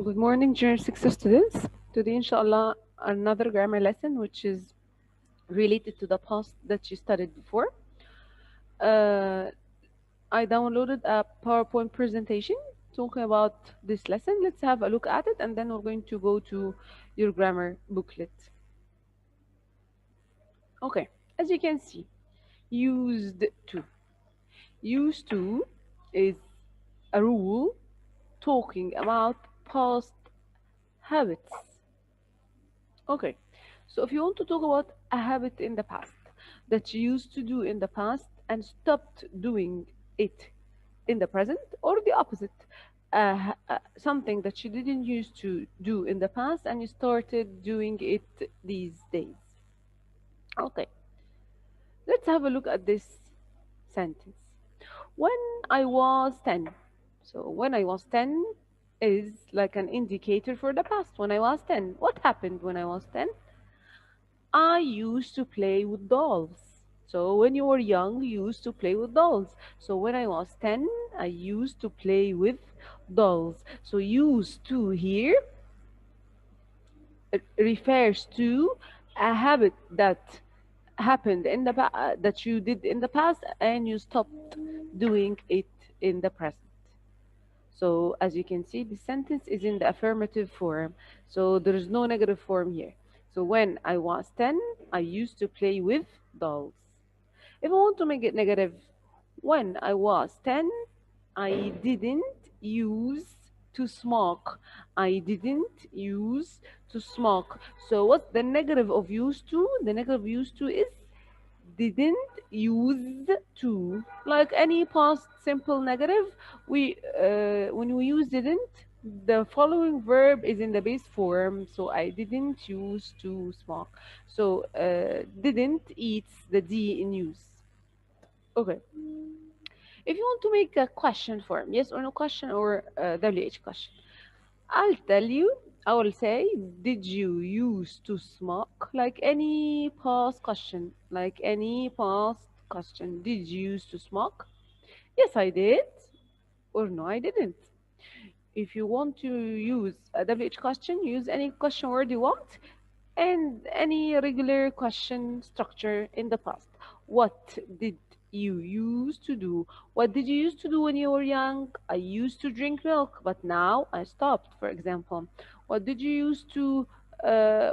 Good morning, Junior 6 students. Today, inshallah, another grammar lesson which is related to the past that you studied before. Uh, I downloaded a PowerPoint presentation talking about this lesson. Let's have a look at it and then we're going to go to your grammar booklet. Okay, as you can see, used to. Used to is a rule talking about past habits. Okay, so if you want to talk about a habit in the past that you used to do in the past and stopped doing it in the present, or the opposite, something that you didn't used to do in the past and you started doing it these days. Okay, let's have a look at this sentence. When I was 10. So when I was 10 is like an indicator for the past. When I was 10, what happened when I was 10? I used to play with dolls. So when you were young, you used to play with dolls. So when I was 10, I used to play with dolls. So used to here refers to a habit that happened in the that you did in the past and you stopped doing it in the present. So as you can see, the sentence is in the affirmative form. So there is no negative form here. So when I was 10, I used to play with dolls. If I want to make it negative, when I was 10, I didn't use to smoke. I didn't use to smoke. So what's the negative of used to? The negative used to is didn't use to. Like any past simple negative, we when we use didn't, the following verb is in the base form. So I didn't use to smoke. So didn't eats the D in use. Okay, if you want to make a question form, yes or no question, or WH question, I'll tell you, I will say, did you used to smoke? Like any past question. Like any past question. Did you used to smoke? Yes, I did. Or no, I didn't. If you want to use a WH question, use any question word you want and any regular question structure in the past. What did you used to do? What did you used to do when you were young? I used to drink milk, but now I stopped, for example. What did you used to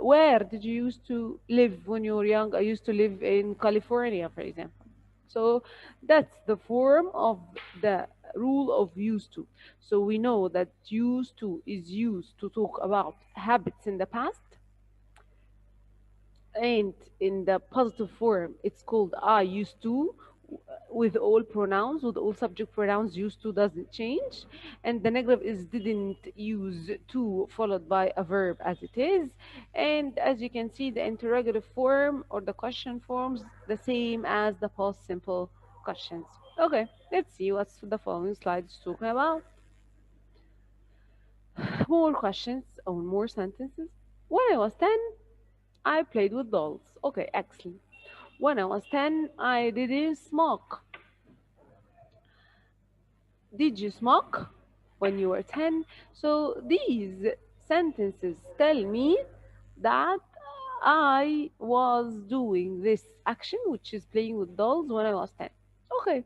where did you used to live when you were young? I used to live in California, for example. So that's the form of the rule of used to. So we know that used to is used to talk about habits in the past, and in the positive form it's called I used to, with all pronouns, with all subject pronouns. Used to doesn't change, and the negative is didn't use to followed by a verb as it is. And as you can see, the interrogative form or the question forms the same as the past simple questions. Okay, let's see what's the following slides talking about. More questions or more sentences. When I was 10, I played with dolls. Okay, excellent. When I was 10, I didn't smoke. Did you smoke when you were 10? So these sentences tell me that I was doing this action, which is playing with dolls, when I was 10. Okay.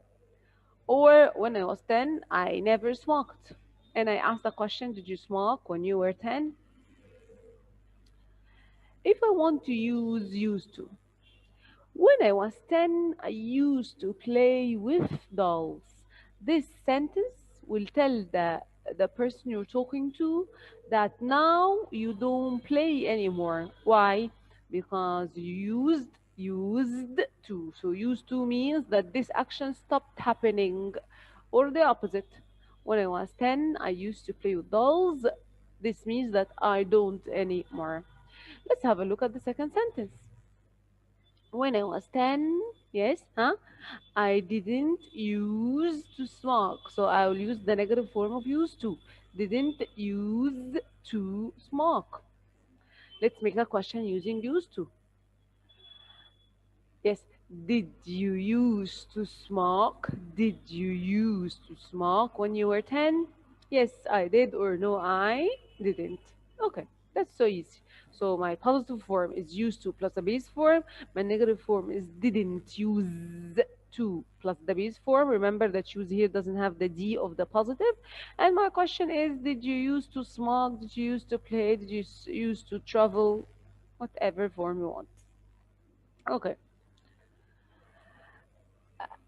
Or when I was 10, I never smoked. And I asked the question, did you smoke when you were 10? If I want to use used to, when I was 10, I used to play with dolls. This sentence will tell the person you're talking to that now you don't play anymore. Why? Because you used to. So used to means that this action stopped happening, or the opposite. When I was 10, I used to play with dolls. This means that I don't anymore. Let's have a look at the second sentence. When I was 10, yes, huh? I didn't use to smoke. So I will use the negative form of used to. Didn't use to smoke. Let's make a question using used to. Yes. Did you use to smoke? Did you use to smoke when you were 10? Yes, I did, or no, I didn't. Okay, that's so easy. So my positive form is used to plus the base form. My negative form is didn't use to plus the base form. Remember that use here doesn't have the D of the positive. And my question is, did you use to smoke? Did you use to play? Did you use to travel? Whatever form you want. Okay.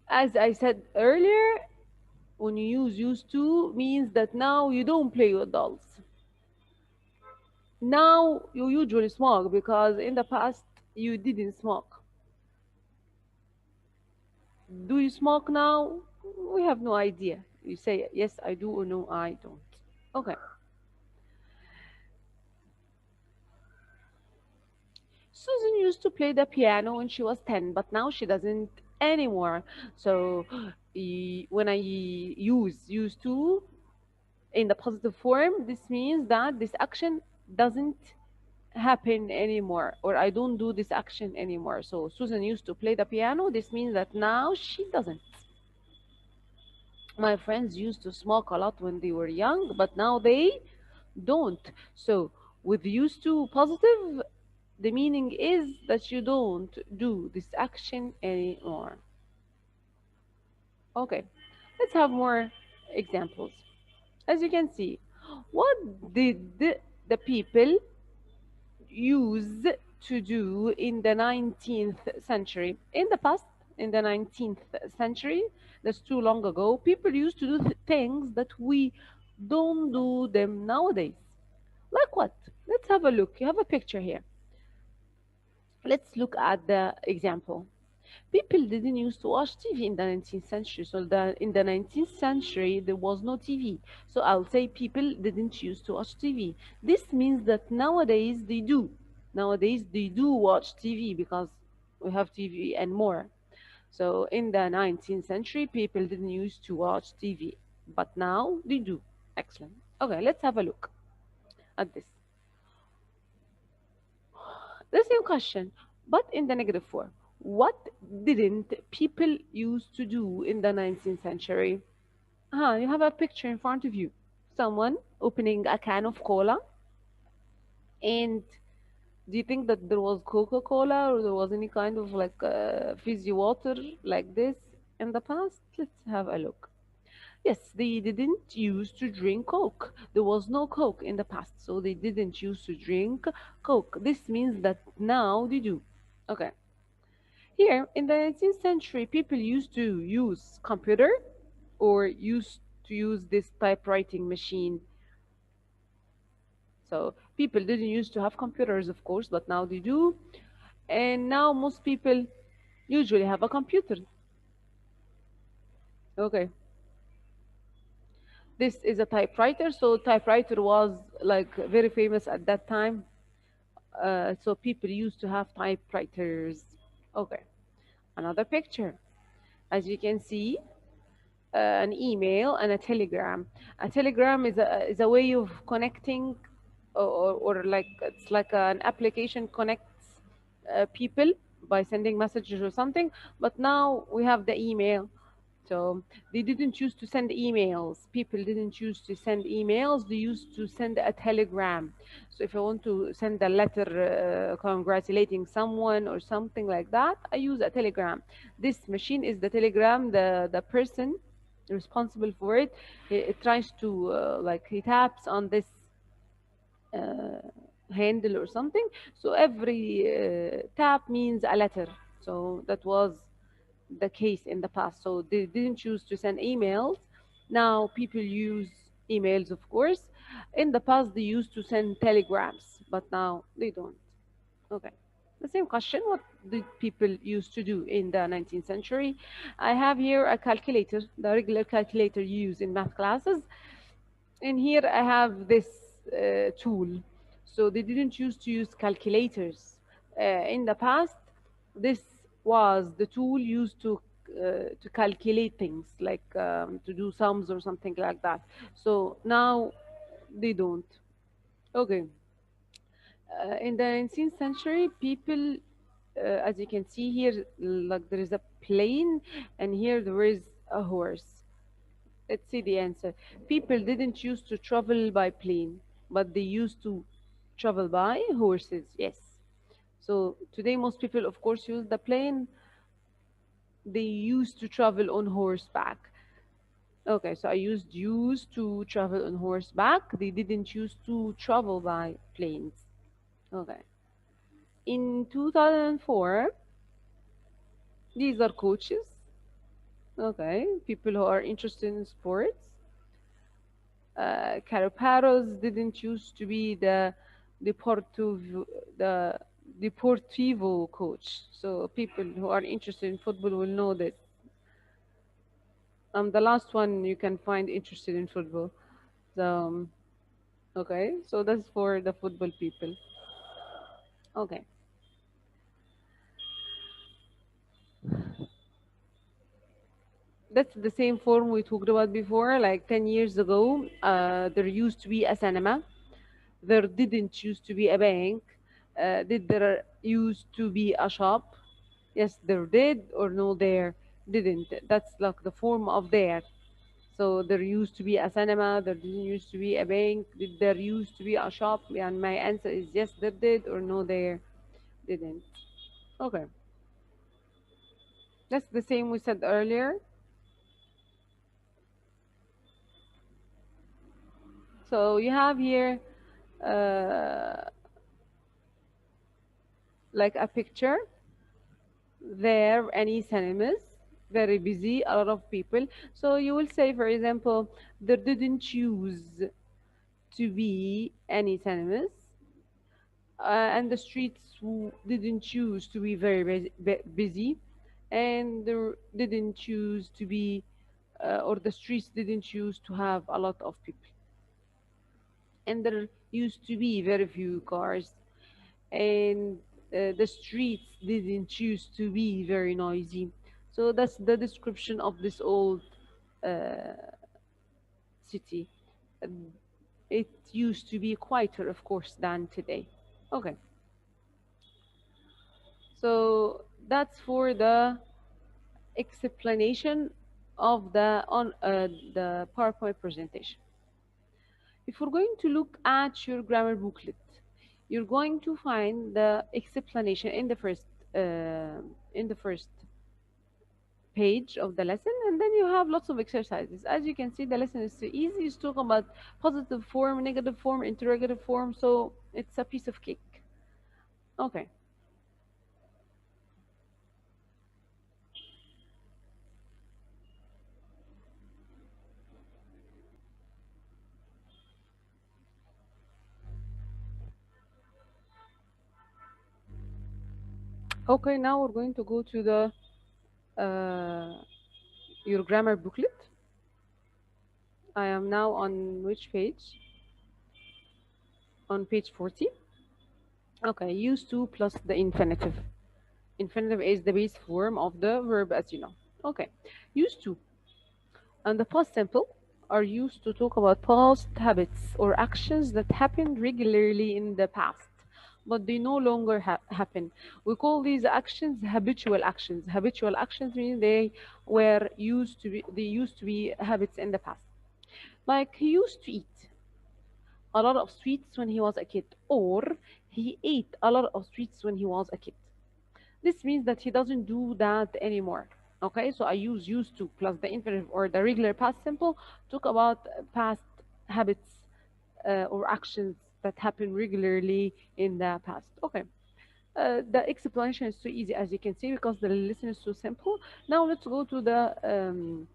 As I said earlier, when you use used to means that now you don't play with dolls. Now you usually smoke because in the past you didn't smoke. Do you smoke now? We have no idea. You say yes, I do, or no, I don't. Okay. Susan used to play the piano when she was 10, but now she doesn't anymore. So when I use used to in the positive form, this means that this action doesn't happen anymore, or I don't do this action anymore. So Susan used to play the piano. This means that now she doesn't. My friends used to smoke a lot when they were young, but now they don't. So with used to positive, the meaning is that you don't do this action anymore. Okay, let's have more examples. As you can see, what did the people used to do in the 19th century? In the past, in the 19th century, that's too long ago, people used to do things that we don't do them nowadays. Like what? Let's have a look. You have a picture here. Let's look at the example. People didn't used to watch TV in the 19th century. So in the 19th century, there was no TV. So I'll say people didn't used to watch TV. This means that nowadays they do. Nowadays they do watch TV because we have TV and more. So in the 19th century, people didn't used to watch TV, but now they do. Excellent. Okay, let's have a look at this. The same question, but in the negative form. What didn't people used to do in the 19th century? You have a picture in front of you. Someone opening a can of cola. And do you think that there was Coca-Cola or there was any kind of like fizzy water like this in the past? Let's have a look. Yes, they didn't used to drink Coke. There was no Coke in the past, so they didn't used to drink Coke. This means that now they do. Okay. Here in the 19th century, people used to use computer or used to use this typewriting machine. So people didn't used to have computers, of course, but now they do. And now most people usually have a computer. Okay. This is a typewriter. So typewriter was like very famous at that time. So people used to have typewriters. Okay. Another picture. As you can see, an email and a telegram. A telegram is a way of connecting, or like it's like an application connects people by sending messages or something. But now we have the email. So they didn't choose to send emails. People didn't choose to send emails. They used to send a telegram. So if I want to send a letter congratulating someone or something like that, I use a telegram. This machine is the telegram. The person responsible for it, it tries to like he taps on this uh, handle or something. So every tap means a letter. So that was the case in the past. So they didn't choose to send emails. Now people use emails, of course. In the past, they used to send telegrams, but now they don't. Okay. The same question, what did people used to do in the 19th century? I have here a calculator, the regular calculator you use in math classes. And here I have this tool. So they didn't used to use calculators. In the past, this was the tool used to calculate things, like to do sums or something like that. So now they don't. Okay. In the 19th century, people, as you can see here, like there is a plane, and here there is a horse. Let's see the answer. People didn't used to travel by plane, but they used to travel by horses. Yes. So today most people of course use the plane. They used to travel on horseback. Okay, so I used to travel on horseback. They didn't used to travel by planes. Okay. In 2004, these are coaches. Okay, people who are interested in sports. Caraparos didn't used to be Deportivo, the Deportivo coach. So people who are interested in football will know that I'm the last one you can find interested in football. So, okay, so that's for the football people. Okay, that's the same form we talked about before. Like 10 years ago, there used to be a cinema. There didn't used to be a bank. Did there used to be a shop? Yes, there did, or no, there didn't. That's like the form of there. So there used to be a cinema, there didn't used to be a bank, did there used to be a shop? And my answer is yes, there did, or no, there didn't. Okay, that's the same we said earlier. So you have here uh, like a picture. There any cinemas, very busy, a lot of people. So you will say, for example, there didn't choose to be any cinemas, and the streets didn't choose to be very busy, and there didn't choose to be, or the streets didn't choose to have a lot of people, and there used to be very few cars, and the streets didn't choose to be very noisy. So that's the description of this old uh, city. Um, It used to be quieter, of course, than today. Okay, so that's for the explanation of the PowerPoint presentation. If we're going to look at your grammar booklet, you're going to find the explanation in the first page of the lesson, and then you have lots of exercises. As you can see, the lesson is so easy. It's talking about positive form, negative form, interrogative form, so it's a piece of cake. Okay. Okay, now we're going to go to the uh, your grammar booklet. I am now on which page? On page 40. Okay, use to plus the infinitive. Infinitive is the base form of the verb, as you know. Okay, use to and the past simple are used to talk about past habits or actions that happened regularly in the past, but they no longer happen. We call these actions habitual actions. Habitual actions mean they used to be habits in the past. Like he used to eat a lot of sweets when he was a kid, or he ate a lot of sweets when he was a kid. This means that he doesn't do that anymore. Okay, so I use used to plus the infinitive or the regular past simple, talk about past habits or actions that happen regularly in the past. Okay, the explanation is so easy as you can see because the lesson is so simple. Now let's go to the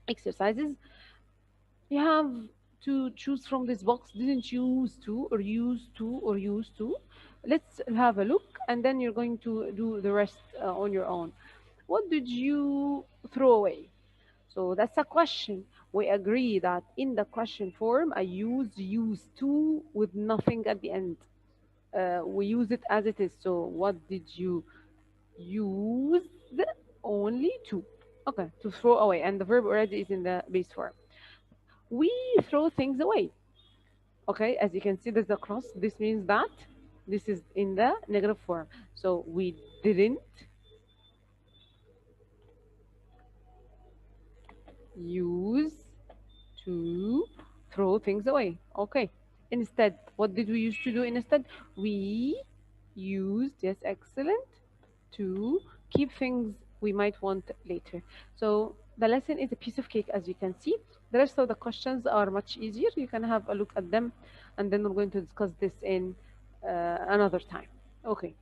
exercises. You have to choose from this box, didn't use to or used to or used to. Let's have a look and then you're going to do the rest on your own. What did you throw away? So that's a question. We agree that in the question form, I use used to with nothing at the end. We use it as it is. So what did you use only to? Okay, to throw away. And the verb already is in the base form. We throw things away. Okay, as you can see, there's a cross. This means that this is in the negative form. So we didn't use to throw things away. Okay. Instead, what did we used to do instead? We used, yes, excellent, to keep things we might want later. So the lesson is a piece of cake, as you can see. The rest of the questions are much easier. You can have a look at them, and then we're going to discuss this in another time. Okay,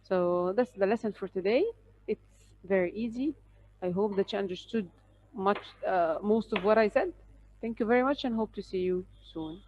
so that's the lesson for today. It's very easy. I hope that you understood most of what I said. Thank you very much, and hope to see you soon.